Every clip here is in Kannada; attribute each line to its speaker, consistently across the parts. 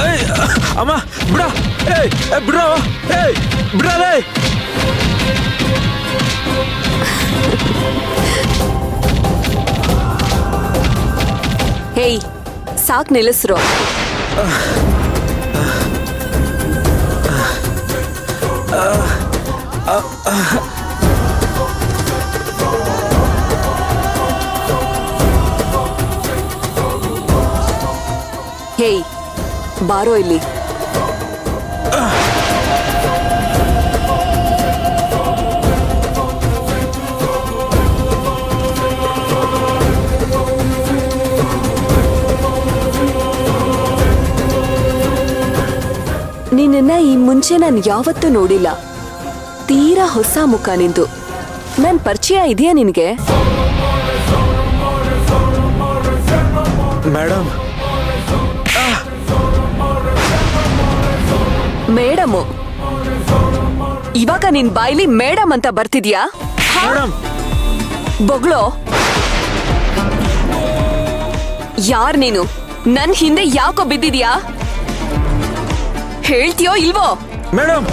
Speaker 1: ಏಯ್ ಅಮ್ಮ ಬಿಡ ಏಯ್ ಬಿಡ್ರ ಏಯ್ ಬಿಡಲೇ
Speaker 2: ಹೇಯ್ ಸಾಕ್ ನಿಲ್ಲಿಸ್ರು. ಹೇಯ್ ಬಾರೋ ಇಲ್ಲಿ. ನಿನ್ನ ಈ ಮುಂಚೆ ನಾನು ಯಾವತ್ತೂ ನೋಡಿಲ್ಲ. ತೀರಾ ಹೊಸ ಮುಖ ನಿಂದು. ನನ್ ಪರಿಚಯ ಇದೆಯಾ ನಿನ್ಗೆ?
Speaker 1: ಮೇಡಮ್
Speaker 2: ಮೇಡಮು ಇವಾಗ ನಿನ್ ಬಾಯ್ಲಿ ಮೇಡಮ್ ಅಂತ ಬರ್ತಿದ್ಯಾ?
Speaker 1: ಮೇಡಮ್
Speaker 2: ಬೊಗ್ಳೋ. ಯಾರ್ ನೀನು? ನನ್ ಹಿಂದೆ ಯಾಕೋ ಬಿದ್ದಿದ್ಯಾ? ಹೇಳ್ತೀಯೋ ಇಲ್ವೋ?
Speaker 1: ಮೇಡಮ್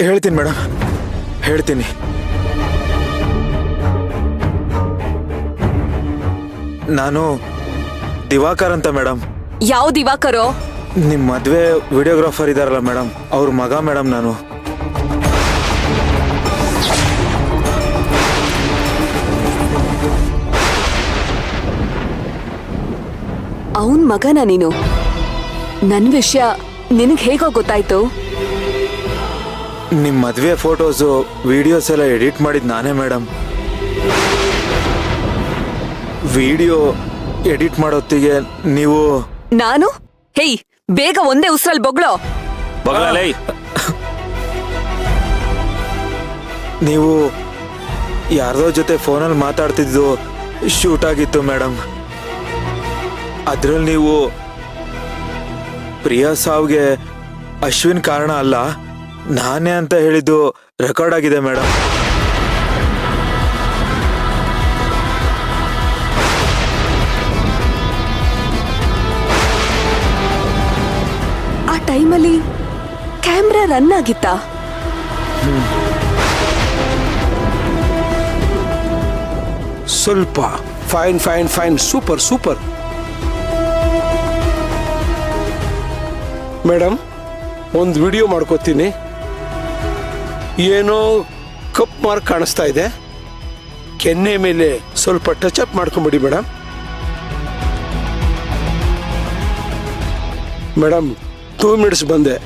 Speaker 1: ಹೇಳ್ತೀನಿ ಮೇಡಮ್, ಹೇಳ್ತೀನಿ. ನಾನು ದಿವಾಕರ್ ಅಂತ ಮೇಡಮ್.
Speaker 2: ಯಾವ ದಿವಾಕರೋ?
Speaker 1: ನಿಮ್ ಮದ್ವೆ ವಿಡಿಯೋಗ್ರಾಫರ್ ಇದಾರಲ್ಲ ಮೇಡಮ್, ಅವ್ರ ಮಗ ಮೇಡಮ್ ನಾನು.
Speaker 2: ಅವನ್ ಮಗನ ನೀನು? ನನ್ ವಿಷಯ ನಿನಗ್ ಹೇಗೋ ಗೊತ್ತಾಯ್ತು?
Speaker 1: ನಿಮ್ ಮದ್ವೆ ಫೋಟೋಸು ವಿಡಿಯೋಸ್ ಎಲ್ಲ ಎಡಿಟ್ ಮಾಡಿದ್ ನಾನೇ ಮೇಡಮ್. ವಿಡಿಯೋ ಎಡಿಟ್ ಮಾಡೋತ್ತಿಗೆ ನೀವು
Speaker 2: ನಾನು? ಹೇಯ್ ಬೇಗ ಒಂದೇ ಉಸ್ರಲ್ಲಿ ಬೊಗ್ಳೋ.
Speaker 1: ನೀವು ಯಾರ್ದೋ ಜೊತೆ ಫೋನಲ್ಲಿ ಮಾತಾಡ್ತಿದ್ದು ಶೂಟ್ ಆಗಿತ್ತು ಮೇಡಮ್. ಅದ್ರಲ್ಲಿ ನೀವು ಪ್ರಿಯಾ ಸಾವ್ಗೆ ಅಶ್ವಿನ್ ಕಾರಣ ಅಲ್ಲ, ನಾನೇ ಅಂತ ಹೇಳಿದ್ದು ರೆಕಾರ್ಡ್ ಆಗಿದೆ ಮೇಡಮ್.
Speaker 2: ಆ ಟೈಮಲ್ಲಿ ಕ್ಯಾಮ್ರಾ ರನ್ ಆಗಿತ್ತಾ?
Speaker 3: ಸ್ವಲ್ಪ fine fine fine, super super. Madam ಒಂದು ವಿಡಿಯೋ ಮಾಡ್ಕೋತೀನಿ. ಏನೋ ಕಪ್ ಮಾರ್ಕ್ ಕಾಣಿಸ್ತಾ ಇದೆ, ಕೆನ್ನೆ ಮೇಲೆ ಸ್ವಲ್ಪ ಟಚ್ ಅಪ್ ಮಾಡ್ಕೊಂಬಿಡಿ ಮೇಡಮ್. ಮೇಡಮ್ 2 ಮಿನಿಟ್ಸ್ ಬಂದೆ.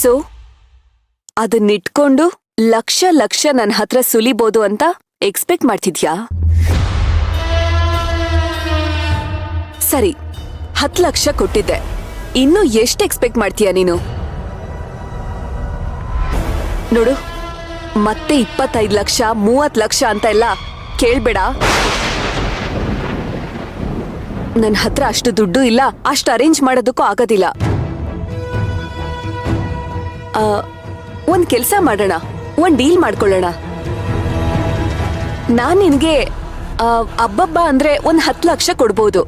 Speaker 2: ಸೊ ಅದನ್ನಿಟ್ಕೊಂಡು ಲಕ್ಷ ಲಕ್ಷ ನನ್ನ ಹತ್ರ ಸುಲಿಬೋದು ಅಂತ ಎಕ್ಸ್ಪೆಕ್ಟ್ ಮಾಡ್ತಿದ್ಯಾ? ಸರಿ, 10 ಲಕ್ಷ ಕೊಟ್ಟಿದ್ದೆ. ಇನ್ನು ಎಷ್ಟು ಎಕ್ಸ್ಪೆಕ್ಟ್ ಮಾಡ್ತೀಯ ನೀನು? ನೋಡು, ಮತ್ತೆ 25 ಲಕ್ಷ 30 ಲಕ್ಷ ಅಂತ ಎಲ್ಲ ಕೇಳ್ಬೇಡ. ನನ್ನ ಹತ್ರ ಅಷ್ಟು ದುಡ್ಡು ಇಲ್ಲ, ಅಷ್ಟು ಅರೇಂಜ್ ಮಾಡೋದಕ್ಕೂ ಆಗೋದಿಲ್ಲ. ಒಂದ್ ಕೆಲ್ಸ ಮಾಡೋಣ, ಒಂದ್ ಡೀಲ್ ಮಾಡ್ಕೊಳ್ಳೋಣ. ನಾನ್ ನಿನ್ಗೆ ಅಬ್ಬಬ್ಬ ಅಂದ್ರೆ ಒಂದ್ 10 ಲಕ್ಷ ಕೊಡ್ಬೋದು.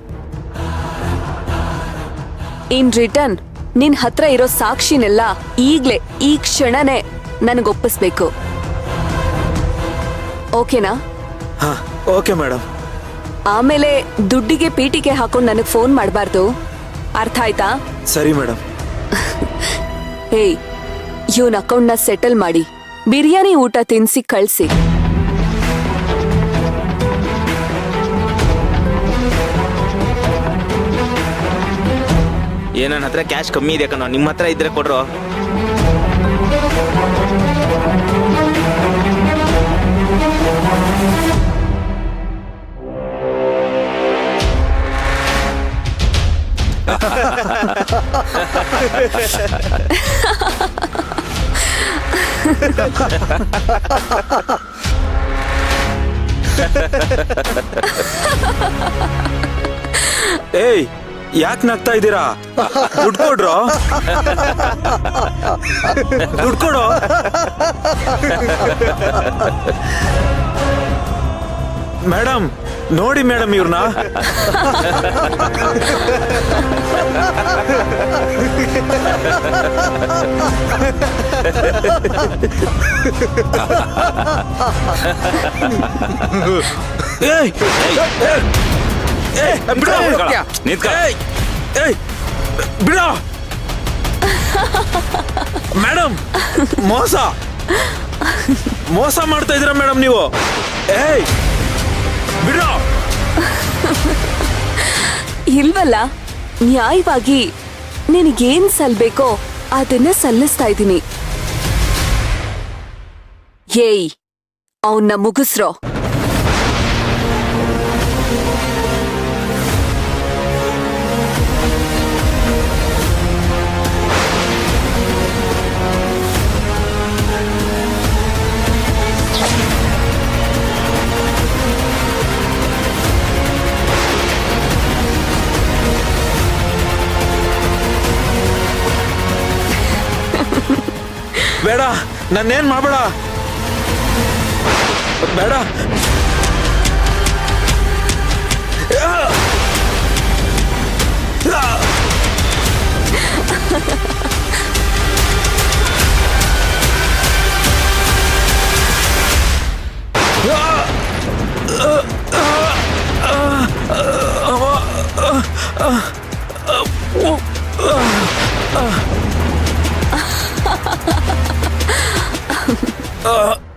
Speaker 2: ಇನ್ ರಿಟರ್ನ್ ನಿನ್ ಹತ್ರ ಇರೋ ಸಾಕ್ಷಿನೆಲ್ಲ ಈಗ್ಲೇ ಈ ಕ್ಷಣನೇ ನನಗೊಪ್ಪಿಸ್ಬೇಕು. ಓಕೆನಾ?
Speaker 1: ಹಾ ಓಕೆ ಮೇಡಮ್.
Speaker 2: ಆಮೇಲೆ ದುಡ್ಡಿಗೆ ಪೀಟಿಗೆ ಹಾಕೊಂಡು ನನಗೆ ಫೋನ್ ಮಾಡಬಾರ್ದು, ಅರ್ಥ ಆಯ್ತಾ?
Speaker 1: ಸರಿ ಮೇಡಮ್.
Speaker 2: ಹೇಯ್, ಇವನ್ ಅಕೌಂಟ್ನ ಸೆಟಲ್ ಮಾಡಿ ಬಿರಿಯಾನಿ ಊಟ ತಿನ್ಸಿ ಕಳ್ಸಿ.
Speaker 4: ನನ್ನ ಹತ್ರ ಕ್ಯಾಶ್ ಕಮ್ಮಿ ಇದೆ ಕಣೋ, ನಿಮ್ಮ ಹತ್ರ ಇದ್ರೆ ಕೊಡ್ರೋ.
Speaker 1: ಏಯ್ ಯಾಕೆ ನಗ್ತಾ ಇದ್ದೀರಾ? ದುಡ್ಡು ಕೊಡ್ರೋ, ದುಡ್ಡು ಕೊಡು. ಮೇಡಮ್ ನೋಡಿ ಮೇಡಮ್ ಇವ್ರನ್ನ. ಏಯ್ ಬಿಡೋ, ಬಿಡೋ ಮೇಡಮ್. ಮೋಸ ಮೋಸ ಮಾಡ್ತಾ ಇದೀರಾ ಮೇಡಮ್ ನೀವು. ಏಯ್ ಬಿಡೋ.
Speaker 2: ಇಲ್ವಲ್ಲ, ನ್ಯಾಯವಾಗಿ ನಿನಗೇನ್ ಸಲ್ಬೇಕೋ ಅದನ್ನ ಸಲ್ಲಿಸ್ತಾ ಇದ್ದೀನಿ. ಏಯ್ ಅವನ್ನ ಮುಗಿಸ್ರೋ.
Speaker 1: ಬೇಡ, ನನ್ನೇನ್ ಮಾಡ್ಬೇಡ. ಬೇಡ.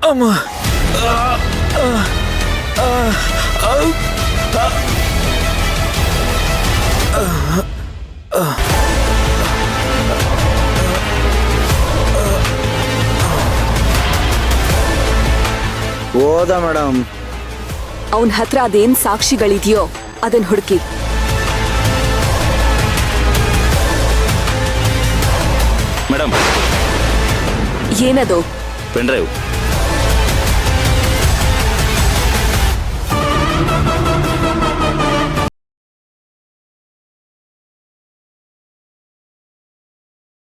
Speaker 1: ಅಮ್ಮ.
Speaker 5: ಹೋದ ಮೇಡಮ್.
Speaker 2: ಅವನ ಹತ್ರ ಅದೇನ್ ಸಾಕ್ಷಿಗಳಿದೆಯೋ ಅದನ್ನ ಹುಡುಕಿ.
Speaker 6: ಮೇಡಮ್,
Speaker 2: ಏನದು?
Speaker 6: Pen drive.